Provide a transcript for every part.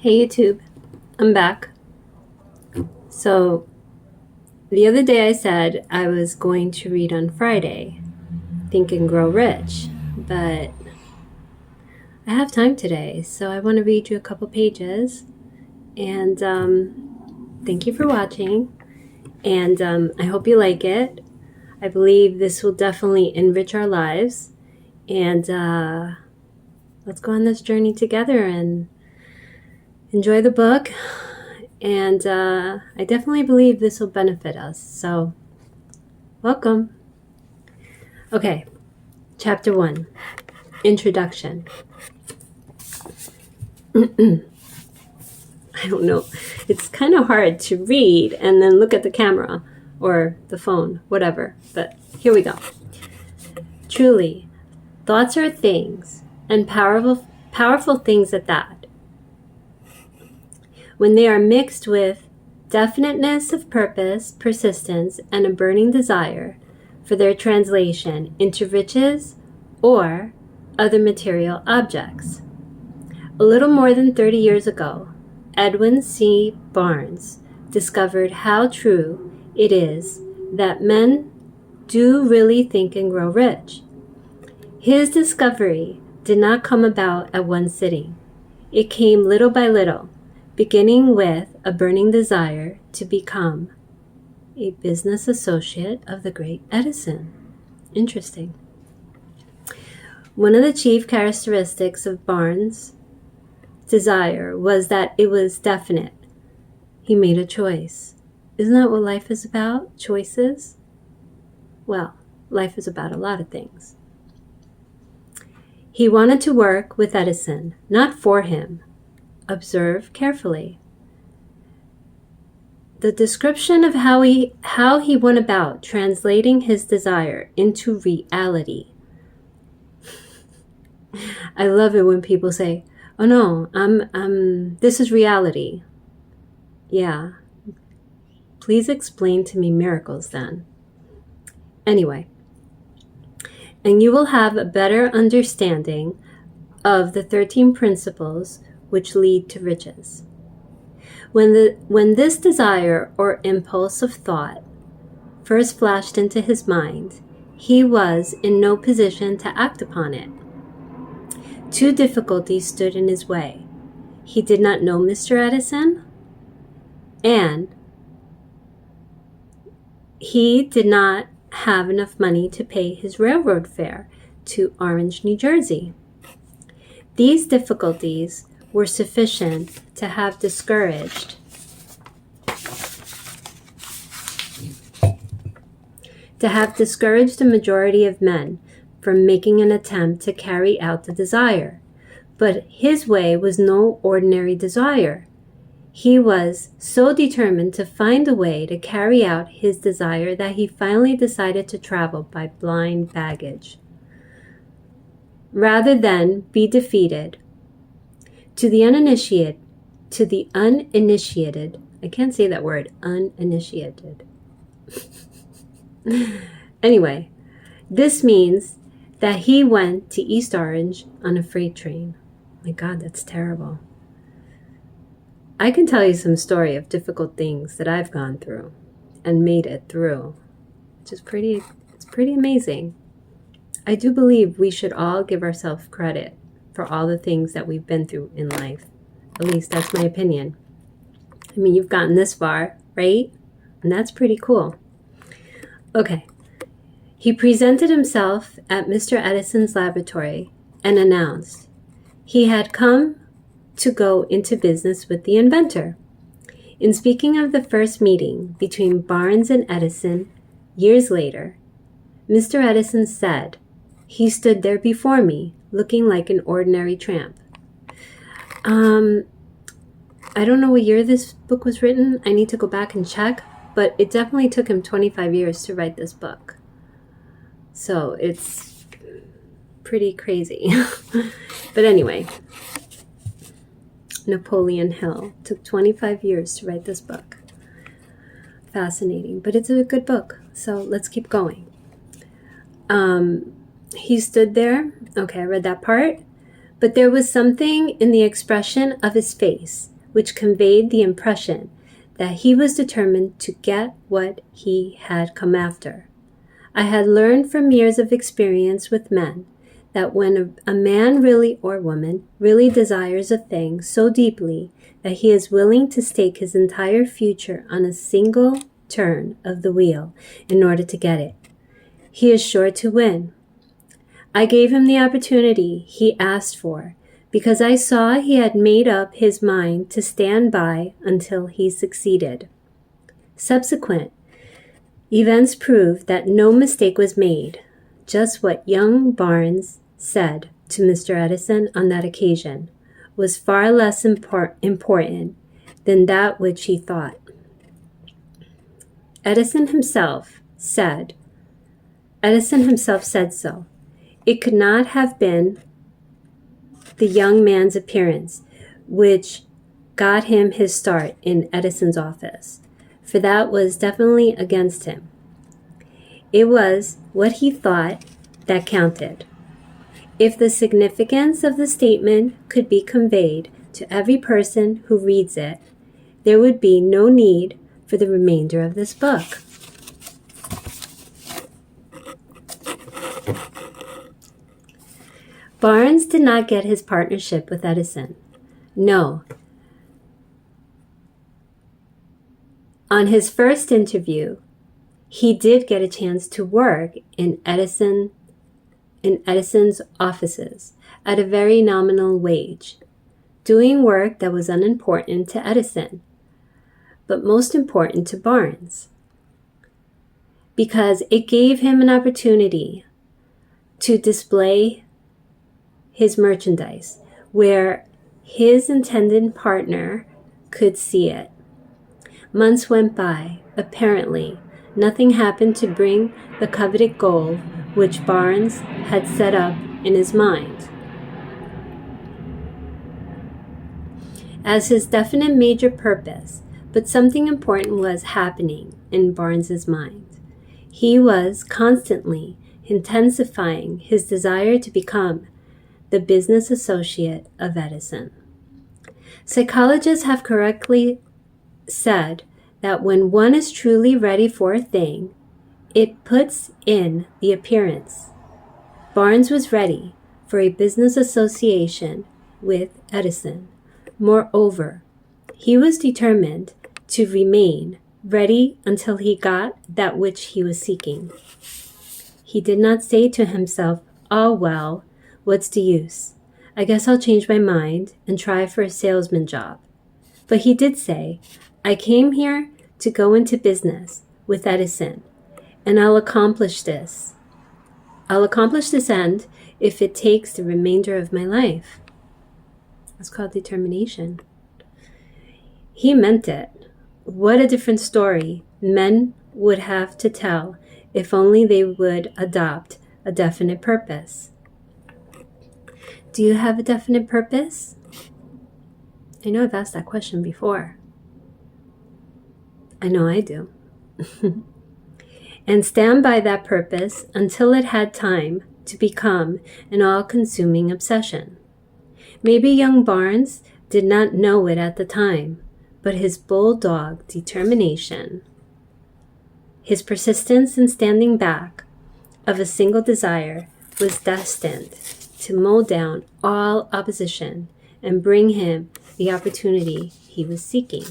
Hey YouTube, I'm back. So the other day I said I was going to read on Friday, Think and Grow Rich, but I have time today, so I want to read you a couple pages. And thank you for watching, and I hope you like it. I believe this will definitely enrich our lives, and let's go on this journey together and enjoy the book. And I definitely believe this will benefit us. So, welcome. Okay, Chapter 1, Introduction. I don't know. It's kind of hard to read and then look at the camera or the phone, whatever. But here we go. Truly, thoughts are things, and powerful things at that. When they are mixed with definiteness of purpose, persistence, and a burning desire for their translation into riches or other material objects. A little more than 30 years ago, Edwin C. Barnes discovered how true it is that men do really think and grow rich. His discovery did not come about at one sitting. It came little by little, beginning with a burning desire to become a business associate of the great Edison. Interesting. One of the chief characteristics of Barnes' desire was that it was definite. He made a choice. Isn't that what life is about? Choices? Well, life is about a lot of things. He wanted to work with Edison, not for him. Observe carefully. The description of how he went about translating his desire into reality. I love it when people say, "Oh no, this is reality." Yeah. Please explain to me miracles then. Anyway, and you will have a better understanding of the 13 principles which lead to riches. When this desire or impulse of thought first flashed into his mind, he was in no position to act upon it. Two difficulties stood in his way. He did not know Mr. Edison, and he did not have enough money to pay his railroad fare to Orange, New Jersey. These difficulties were sufficient to have discouraged the majority of men from making an attempt to carry out the desire. But his way was no ordinary desire. He was so determined to find a way to carry out his desire that he finally decided to travel by blind baggage. Rather than be defeated, to the uninitiated, I can't say that word, uninitiated. Anyway, this means that he went to East Orange on a freight train. My God, that's terrible. I can tell you some story of difficult things that I've gone through and made it through, which is it's pretty amazing. I do believe we should all give ourselves credit for all the things that we've been through in life. At least that's my opinion. I mean, you've gotten this far, right? And that's pretty cool. Okay. He presented himself at Mr. Edison's laboratory and announced he had come to go into business with the inventor. In speaking of the first meeting between Barnes and Edison years later, Mr. Edison said, "He stood there before me, looking like an ordinary tramp." I don't know what year this book was written. I need to go back and check, but it definitely took him 25 years to write this book. So it's pretty crazy. But anyway, Napoleon Hill took 25 years to write this book. Fascinating, but it's a good book. So let's keep going. He stood there. Okay, I read that part. But there was something in the expression of his face which conveyed the impression that he was determined to get what he had come after. I had learned from years of experience with men that when a man really or woman really desires a thing so deeply that he is willing to stake his entire future on a single turn of the wheel in order to get it, he is sure to win. I gave him the opportunity he asked for because I saw he had made up his mind to stand by until he succeeded. Subsequent events proved that no mistake was made. Just what young Barnes said to Mr. Edison on that occasion was far less important than that which he thought. Edison himself said so. It could not have been the young man's appearance which got him his start in Edison's office, for that was definitely against him. It was what he thought that counted. If the significance of the statement could be conveyed to every person who reads it, there would be no need for the remainder of this book. Barnes did not get his partnership with Edison. No. On his first interview, he did get a chance to work in Edison's offices at a very nominal wage, doing work that was unimportant to Edison, but most important to Barnes, because it gave him an opportunity to display his merchandise where his intended partner could see it. Months went by. Apparently, nothing happened to bring the coveted goal which Barnes had set up in his mind as his definite major purpose, but something important was happening in Barnes's mind. He was constantly intensifying his desire to become the business associate of Edison. Psychologists have correctly said that when one is truly ready for a thing, it puts in the appearance. Barnes was ready for a business association with Edison. Moreover, he was determined to remain ready until he got that which he was seeking. He did not say to himself, "Oh well, what's the use? I guess I'll change my mind and try for a salesman job." But he did say, "I came here to go into business with Edison, and I'll accomplish this. I'll accomplish this end if it takes the remainder of my life." That's called determination. He meant it. What a different story men would have to tell if only they would adopt a definite purpose. Do you have a definite purpose? I know I've asked that question before. I know I do. And stand by that purpose until it had time to become an all-consuming obsession. Maybe young Barnes did not know it at the time, but his bulldog determination, his persistence in standing back of a single desire was destined to mow down all opposition and bring him the opportunity he was seeking.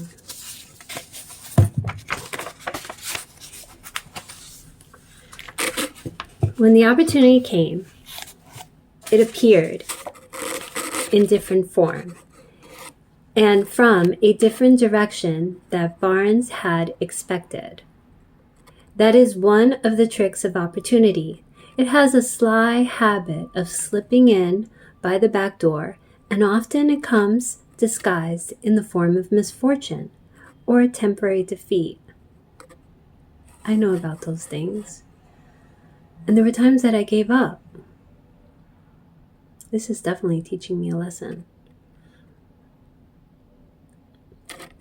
When the opportunity came, it appeared in different form and from a different direction that Barnes had expected. That is one of the tricks of opportunity. It has a sly habit of slipping in by the back door, and often it comes disguised in the form of misfortune or a temporary defeat. I know about those things. And there were times that I gave up. This is definitely teaching me a lesson.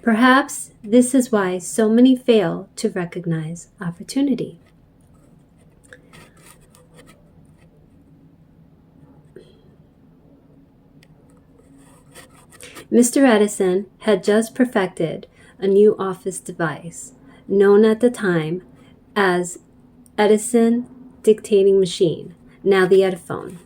Perhaps this is why so many fail to recognize opportunity. Mr. Edison had just perfected a new office device, known at the time as Edison dictating machine, now the Ediphone.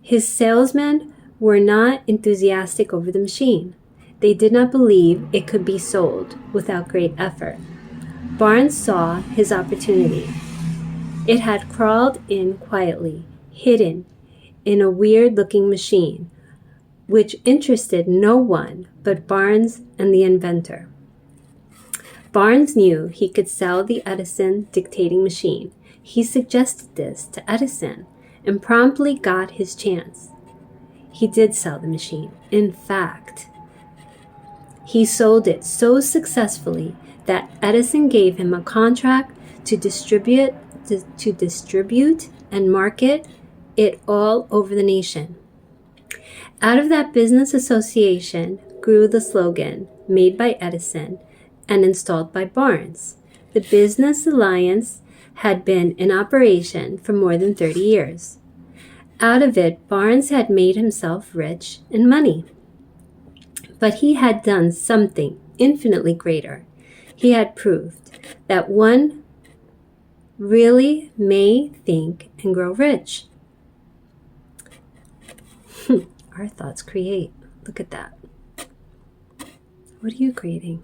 His salesmen were not enthusiastic over the machine. They did not believe it could be sold without great effort. Barnes saw his opportunity. It had crawled in quietly, hidden in a weird-looking machine, which interested no one but Barnes and the inventor. Barnes knew he could sell the Edison dictating machine. He suggested this to Edison and promptly got his chance. He did sell the machine. In fact, he sold it so successfully that Edison gave him a contract to distribute and market it all over the nation. Out of that business association grew the slogan made by Edison and installed by Barnes. The Business Alliance had been in operation for more than 30 years. Out of it, Barnes had made himself rich in money. But he had done something infinitely greater. He had proved that one really may think and grow rich. Our thoughts create. Look at that. What are you creating?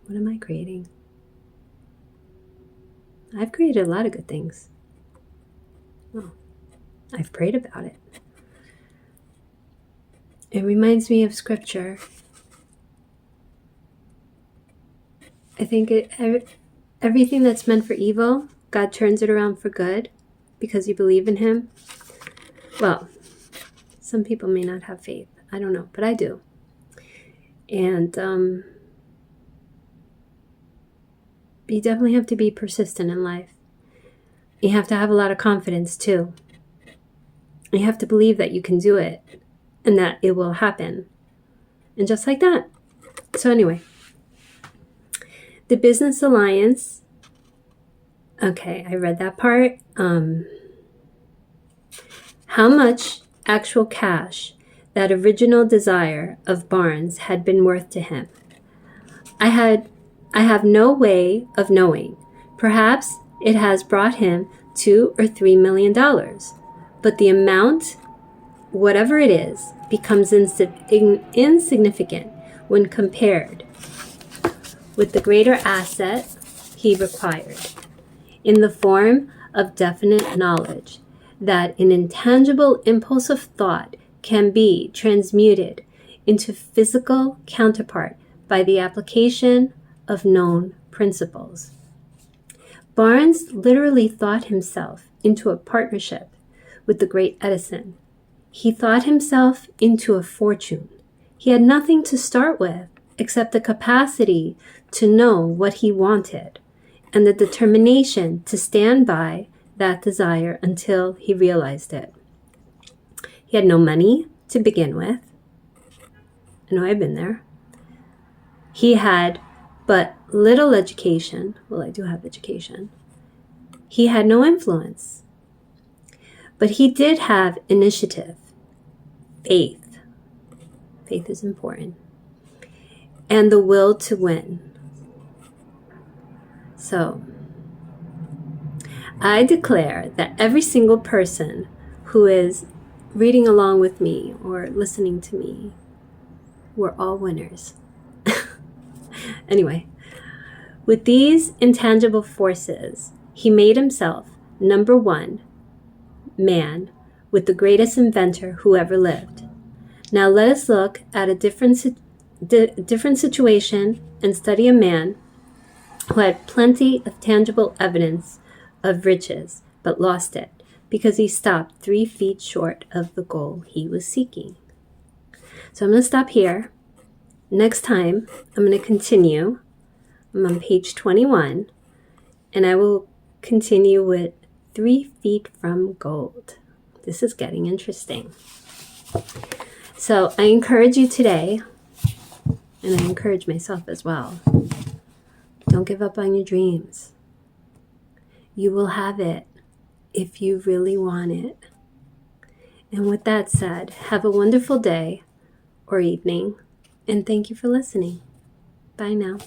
What am I creating? I've created a lot of good things. Well, I've prayed about it. It reminds me of scripture. I think everything that's meant for evil, God turns it around for good because you believe in Him. Well, some people may not have faith. I don't know, but I do. And you definitely have to be persistent in life. You have to have a lot of confidence too. You have to believe that you can do it and that it will happen. And just like that. So anyway, the Business Alliance. Okay, I read that part. How much actual cash that original desire of Barnes had been worth to him? I have no way of knowing. Perhaps it has brought him $2 or $3 million. But the amount, whatever it is, becomes insignificant when compared with the greater asset he required in the form of definite knowledge that an intangible impulse of thought can be transmuted into physical counterpart by the application of known principles. Barnes literally thought himself into a partnership with the great Edison. He thought himself into a fortune. He had nothing to start with except the capacity to know what he wanted and the determination to stand by that desire until he realized it. He had no money to begin with. I know I've been there. He had but little education. Well, I do have education. He had no influence. But he did have initiative, faith. Faith is important. And the will to win. So, I declare that every single person who is reading along with me or listening to me, we're all winners. Anyway, with these intangible forces, he made himself number one man with the greatest inventor who ever lived. Now let us look at a different situation and study a man who had plenty of tangible evidence of riches, but lost it because he stopped 3 feet short of the goal he was seeking. So I'm going to stop here. Next time, I'm going to continue. I'm on page 21, and I will continue with 3 feet from gold. This is getting interesting. So I encourage you today, and I encourage myself as well, don't give up on your dreams. You will have it if you really want it. And with that said, have a wonderful day or evening. And thank you for listening. Bye now.